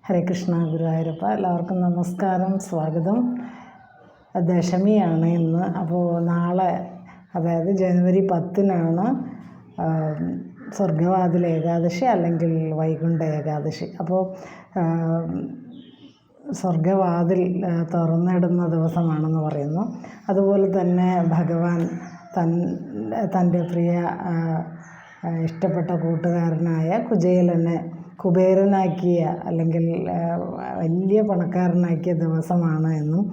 ഹരേ കൃഷ്ണ ഗുരുവായൂരപ്പ. എല്ലാവർക്കും നമസ്കാരം, സ്വാഗതം. ദശമിയാണ് ഇന്ന്. അപ്പോൾ നാളെ, അതായത് ജനുവരി 10-നാണ് സ്വർഗവാതിൽ ഏകാദശി അല്ലെങ്കിൽ വൈകുണ്ഠ ഏകാദശി. അപ്പോൾ സ്വർഗവാതിൽ തുറന്നിടുന്ന ദിവസമാണെന്ന് പറയുന്നു. അതുപോലെ തന്നെ ഭഗവാൻ തൻ്റെ പ്രിയ ഇഷ്ടപ്പെട്ട കൂട്ടുകാരനായ കുചേലനെ കുബേരനാക്കിയ അല്ലെങ്കിൽ വലിയ പണക്കാരനാക്കിയ ദിവസമാണ് എന്നും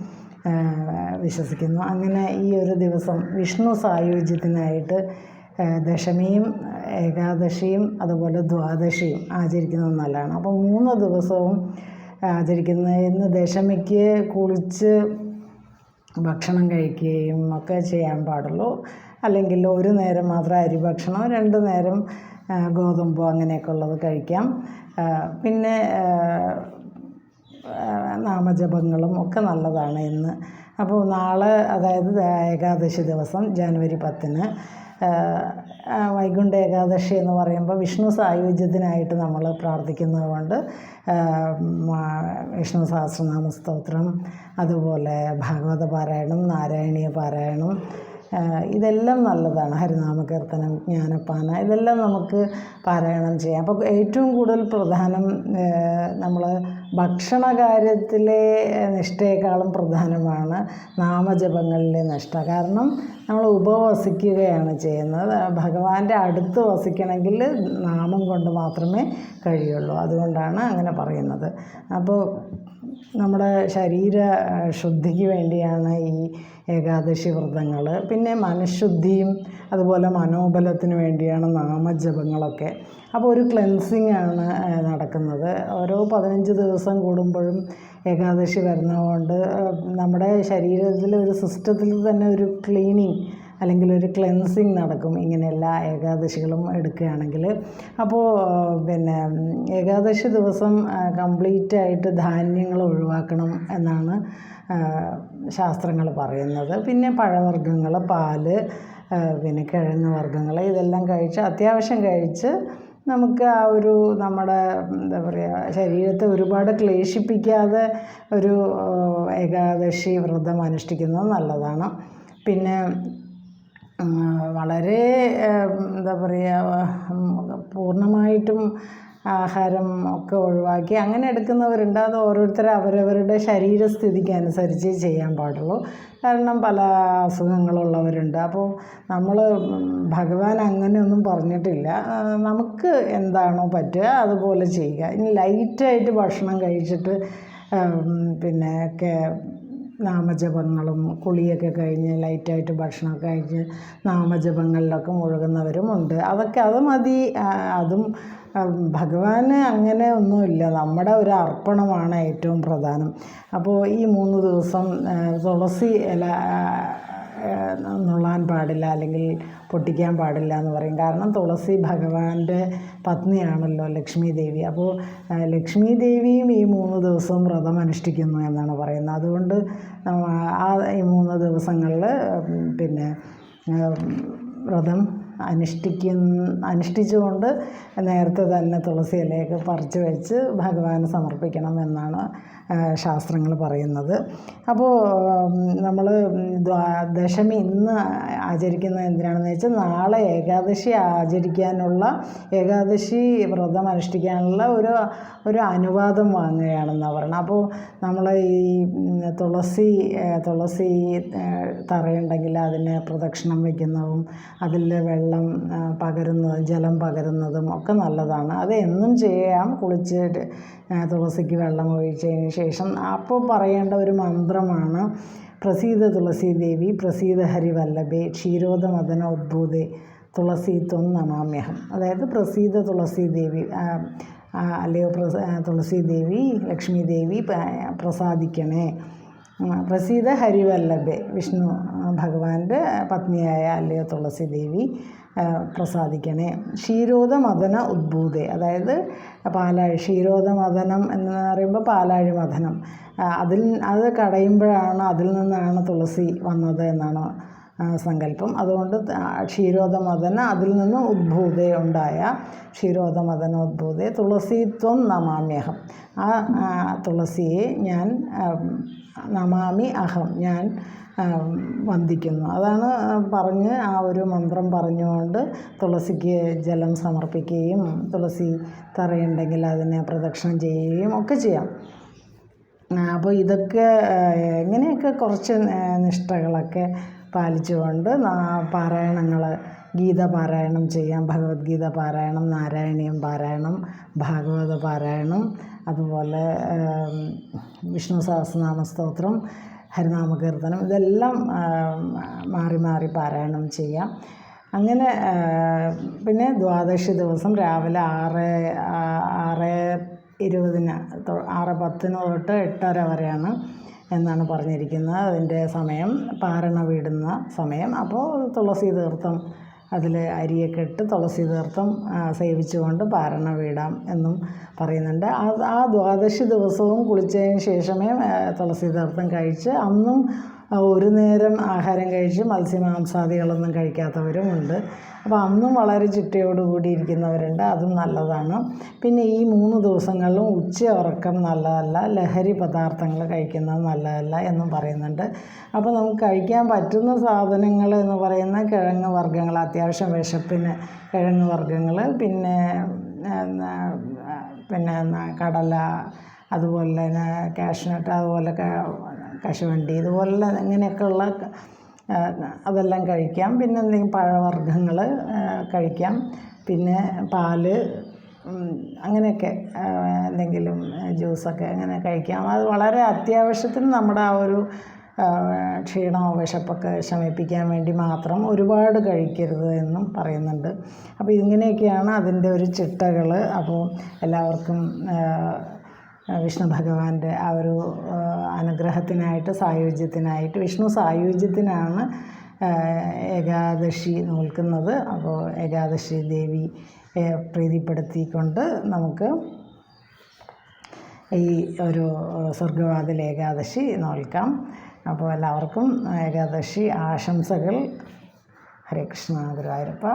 വിശ്വസിക്കുന്നു. അങ്ങനെ ഈ ഒരു ദിവസം വിഷ്ണു സായുജ്യത്തിനായിട്ട് ദശമിയും ഏകാദശിയും അതുപോലെ ദ്വാദശിയും ആചരിക്കുന്നത് നല്ലതാണ്. അപ്പോൾ 3 ദിവസവും ആചരിക്കുന്നത്. ഇന്ന് ദശമിക്ക് കുളിച്ച് ഭക്ഷണം കഴിക്കുകയും ഒക്കെ ചെയ്യാൻ പാടുള്ളൂ. അല്ലെങ്കിൽ ഒരു നേരം മാത്രം അരി ഭക്ഷണം, 2 നേരം ഗോതമ്പോ അങ്ങനെയൊക്കെ ഉള്ളത് കഴിക്കാം. പിന്നെ നാമജപങ്ങളും ഒക്കെ നല്ലതാണ് ഇന്ന്. അപ്പോൾ നാളെ, അതായത് ഏകാദശി ദിവസം ജനുവരി 10-ന് വൈകുണ്ഠ ഏകാദശി എന്ന് പറയുമ്പോൾ വിഷ്ണു സായുജ്യത്തിനായിട്ട് നമ്മൾ പ്രാർത്ഥിക്കുന്നത് കൊണ്ട് വിഷ്ണു സഹസ്രനാമ സ്തോത്രം, അതുപോലെ ഭാഗവത പാരായണം, നാരായണീയ പാരായണം, ഇതെല്ലാം നല്ലതാണ്. ഹരിനാമകീർത്തനം, ജ്ഞാനപ്പാന, ഇതെല്ലാം നമുക്ക് പാരായണം ചെയ്യാം. അപ്പോൾ ഏറ്റവും കൂടുതൽ പ്രധാനം നമ്മൾ ഭക്ഷണ കാര്യത്തിലെ നിഷ്ഠയേക്കാളും പ്രധാനമാണ് നാമജപങ്ങളിലെ നിഷ്ഠ. കാരണം നമ്മൾ ഉപവസിക്കുകയാണ് ചെയ്യുന്നത്. ഭഗവാന്റെ അടുത്ത് വസിക്കണമെങ്കിൽ നാമം കൊണ്ട് മാത്രമേ കഴിയുള്ളൂ. അതുകൊണ്ടാണ് അങ്ങനെ പറയുന്നത്. അപ്പോൾ നമ്മുടെ ശരീര ശുദ്ധിക്ക് വേണ്ടിയാണ് ഈ ഏകാദശി വ്രതങ്ങൾ. പിന്നെ മനഃശുദ്ധിയും അതുപോലെ മനോബലത്തിന് വേണ്ടിയാണ് നാമജപങ്ങളൊക്കെ. അപ്പോൾ ഒരു ക്ലെൻസിങ് ആണ് നടക്കുന്നത്. ഓരോ 15 ദിവസം കൂടുമ്പോഴും ഏകാദശി വരുന്നതുകൊണ്ട് നമ്മുടെ ശരീരത്തിൽ, ഒരു സിസ്റ്റത്തിൽ തന്നെ ഒരു ക്ലീനിങ് അല്ലെങ്കിൽ ഒരു ക്ലെൻസിങ് നടക്കും, ഇങ്ങനെ എല്ലാ ഏകാദശികളും എടുക്കുകയാണെങ്കിൽ. അപ്പോൾ പിന്നെ ഏകാദശി ദിവസം കംപ്ലീറ്റായിട്ട് ധാന്യങ്ങൾ ഒഴിവാക്കണം എന്നാണ് ശാസ്ത്രങ്ങൾ പറയുന്നത്. പിന്നെ പഴവർഗ്ഗങ്ങൾ, പാല്, പിന്നെ കിഴങ്ങ് വർഗ്ഗങ്ങൾ, ഇതെല്ലാം അത്യാവശ്യം കഴിച്ച് നമുക്ക് ആ ഒരു നമ്മുടെ എന്താ പറയുക, ശരീരത്തെ ഒരുപാട് ക്ലേശിപ്പിക്കാതെ ഒരു ഏകാദശി വ്രതം അനുഷ്ഠിക്കുന്നത് നല്ലതാണ്. പിന്നെ വളരെ എന്താ പറയുക, പൂർണ്ണമായിട്ടും ആഹാരം ഒക്കെ ഒഴിവാക്കി അങ്ങനെ എടുക്കുന്നവരുണ്ട്. അത് ഓരോരുത്തരും അവരവരുടെ ശരീരസ്ഥിതിക്ക് അനുസരിച്ച് ചെയ്യാൻ പാടുള്ളൂ. കാരണം പല അസുഖങ്ങളുള്ളവരുണ്ട്. അപ്പോൾ നമ്മൾ ഭഗവാൻ അങ്ങനെയൊന്നും പറഞ്ഞിട്ടില്ല. നമുക്ക് എന്താണോ പറ്റുക അതുപോലെ ചെയ്യുക. ഇനി ലൈറ്റായിട്ട് ഭക്ഷണം കഴിച്ചിട്ട് പിന്നെ നാമജപങ്ങളും കുളിയൊക്കെ കഴിഞ്ഞ് ലൈറ്റായിട്ട് ഭക്ഷണമൊക്കെ കഴിച്ച് നാമജപങ്ങളിലൊക്കെ മുഴുകുന്നവരുമുണ്ട്. അത് മതി. അതും ഭഗവാന് അങ്ങനെ ഒന്നുമില്ല. നമ്മുടെ ഒരു അർപ്പണമാണ് ഏറ്റവും പ്രധാനം. അപ്പോൾ ഈ 3 ദിവസം തുളസി ഇല നുള്ളാൻ പാടില്ല, അല്ലെങ്കിൽ പൊട്ടിക്കാൻ പാടില്ല എന്ന് പറയും. കാരണം തുളസി ഭഗവാന്റെ പത്നിയാണല്ലോ, ലക്ഷ്മി ദേവി. അപ്പോൾ ലക്ഷ്മി ദേവിയും ഈ 3 ദിവസവും വ്രതം അനുഷ്ഠിക്കുന്നു എന്നാണ് പറയുന്നത്. അതുകൊണ്ട് ഈ 3 ദിവസങ്ങളിൽ പിന്നെ വ്രതം അനുഷ്ഠിച്ചുകൊണ്ട് നേരത്തെ തന്നെ തുളസി ഇലയൊക്കെ പറിച്ച് വെച്ച് ഭഗവാന് സമർപ്പിക്കണം എന്നാണ് ശാസ്ത്രങ്ങൾ പറയുന്നത്. അപ്പോൾ നമ്മൾ ദശമി ഇന്ന് ആചരിക്കുന്നത് എന്തിനാണെന്ന് വെച്ചാൽ നാളെ ഏകാദശി ഏകാദശി വ്രതം അനുഷ്ഠിക്കാനുള്ള ഒരു അനുവാദം വാങ്ങുകയാണെന്നാണ് പറയുന്നത്. അപ്പോൾ നമ്മൾ ഈ തുളസി തറയുണ്ടെങ്കിൽ അതിന് പ്രദക്ഷിണം വയ്ക്കുന്നതും അതിൽ വെള്ളം പകരുന്നതും ജലം പകരുന്നതും ഒക്കെ നല്ലതാണ്. അത് എന്നും ചെയ്യാം. കുളിച്ചിട്ട് തുളസിക്ക് വെള്ളം ഒഴിച്ചതിന് ശേഷം അപ്പോൾ പറയേണ്ട ഒരു മന്ത്രമാണ് പ്രസീത തുളസി ദേവി പ്രസീത ഹരിവല്ലഭേ ക്ഷീരോദമദന ഉദ്ഭൂതേ തുളസി ത്വം നമാമ്യഹം. അതായത് പ്രസീത തുളസി ദേവി, അല്ലയോ തുളസി ദേവി, ലക്ഷ്മി ദേവി പ്രസാദിക്കണേ. പ്രസീത ഹരിവല്ലഭേ, വിഷ്ണു ഭഗവാന്റെ പത്നിയായ അല്ലയോ തുളസി ദേവി പ്രസാദിക്കണേ. ക്ഷീരോദമദന ഉദ്ഭൂതേ, അതായത് ക്ഷീരോദമദനം എന്ന് പറയുമ്പോൾ പാലാഴി മഥനം, അത് കടയുമ്പോഴാണ്, അതിൽ നിന്നാണ് തുളസി വന്നത് എന്നാണ് സങ്കല്പം. അതുകൊണ്ട് ക്ഷീരോദമദന അതിൽ നിന്ന് ഉദ്ഭൂതയുണ്ടായ ക്ഷീരോദമദനോദ്ഭൂതേ തുളസീത്വം നമാമ്യഹം. ആ തുളസിയെ ഞാൻ നമാമി അഹം, ഞാൻ വന്ദിക്കുന്നു. അതാണ് പറഞ്ഞ് ആ ഒരു മന്ത്രം പറഞ്ഞുകൊണ്ട് തുളസിക്ക് ജലം സമർപ്പിക്കുകയും തുളസി തറയുണ്ടെങ്കിൽ അതിനെ പ്രദക്ഷിണം ചെയ്യുകയും ഒക്കെ ചെയ്യാം. അപ്പോൾ ഇതൊക്കെ ഇങ്ങനെയൊക്കെ കുറച്ച് നിഷ്ഠകളൊക്കെ പാലിച്ചുകൊണ്ട് പാരായണങ്ങൾ, ഗീത പാരായണം ചെയ്യാം. ഭഗവത്ഗീത പാരായണം, നാരായണീയം പാരായണം, ഭാഗവത പാരായണം, അതുപോലെ വിഷ്ണു സഹസ്രനാമ സ്തോത്രം, ഹരിനാമകീർത്തനം, ഇതെല്ലാം മാറി മാറി പാരായണം ചെയ്യാം. അങ്ങനെ പിന്നെ ദ്വാദശി ദിവസം രാവിലെ 6:20 6:10 തൊട്ട് 8:30 വരെയാണ് എന്നാണ് പറഞ്ഞിരിക്കുന്നത് അതിൻ്റെ സമയം, പാരണ വീടുന്ന സമയം. അപ്പോൾ തുളസി തീർത്ഥം അതിൽ അരിയൊക്കെ ഇട്ട് തുളസി തീർത്ഥം സേവിച്ചുകൊണ്ട് പാരണ വീടാം എന്നും പറയുന്നുണ്ട്. ആ ദ്വാദശി ദിവസവും കുളിച്ചതിന് ശേഷമേ തുളസി തീർത്ഥം കഴിച്ച്, അന്നും ഒരു നേരം ആഹാരം കഴിച്ച് മത്സ്യമാംസാദികളൊന്നും കഴിക്കാത്തവരുമുണ്ട്. അപ്പോൾ അന്നും വളരെ ചിട്ടയോടുകൂടി ഇരിക്കുന്നവരുണ്ട്, അതും നല്ലതാണ്. പിന്നെ ഈ 3 ദിവസങ്ങളിലും ഉച്ച ഉറക്കം നല്ലതല്ല, ലഹരി പദാർത്ഥങ്ങൾ കഴിക്കുന്നത് നല്ലതല്ല എന്നും പറയുന്നുണ്ട്. അപ്പോൾ നമുക്ക് കഴിക്കാൻ പറ്റുന്ന സാധനങ്ങൾ എന്ന് പറയുന്ന കിഴങ്ങ് വർഗ്ഗങ്ങൾ, അത്യാവശ്യം വിശപ്പിന് കിഴങ്ങ് വർഗ്ഗങ്ങൾ, പിന്നെ കടല, അതുപോലെ തന്നെ കാഷ്നട്ട്, അതുപോലെ കശുവണ്ടി, ഇതുപോലെ ഇങ്ങനെയൊക്കെയുള്ള അതെല്ലാം കഴിക്കാം. പിന്നെ എന്തെങ്കിലും പഴവർഗ്ഗങ്ങൾ കഴിക്കാം. പിന്നെ പാല്, അങ്ങനെയൊക്കെ എന്തെങ്കിലും ജ്യൂസൊക്കെ അങ്ങനെ കഴിക്കാം. അത് വളരെ അത്യാവശ്യത്തിന് നമ്മുടെ ആ ഒരു ക്ഷീണമോ വിശപ്പൊക്കെ ശമിപ്പിക്കാൻ വേണ്ടി മാത്രം, ഒരുപാട് കഴിക്കരുത് എന്നും പറയുന്നുണ്ട്. അപ്പോൾ ഇങ്ങനെയൊക്കെയാണ് അതിൻ്റെ ഒരു ചിട്ടകൾ. അപ്പോൾ എല്ലാവർക്കും വിഷ്ണു ഭഗവാന്റെ ആ ഒരു അനുഗ്രഹത്തിനായിട്ട്, സായുജ്യത്തിനായിട്ട്, വിഷ്ണു സായുജ്യത്തിനാണ് ഏകാദശി നോൽക്കുന്നത്. അപ്പോൾ ഏകാദശി ദേവി പ്രീതിപ്പെടുത്തിക്കൊണ്ട് നമുക്ക് ഈ ഒരു സ്വർഗ്ഗവാതിൽ ഏകാദശി നോൽക്കാം. അപ്പോൾ എല്ലാവർക്കും ഏകാദശി ആശംസകൾ. ഹരേ കൃഷ്ണ. ഗുരുവായൂരപ്പ.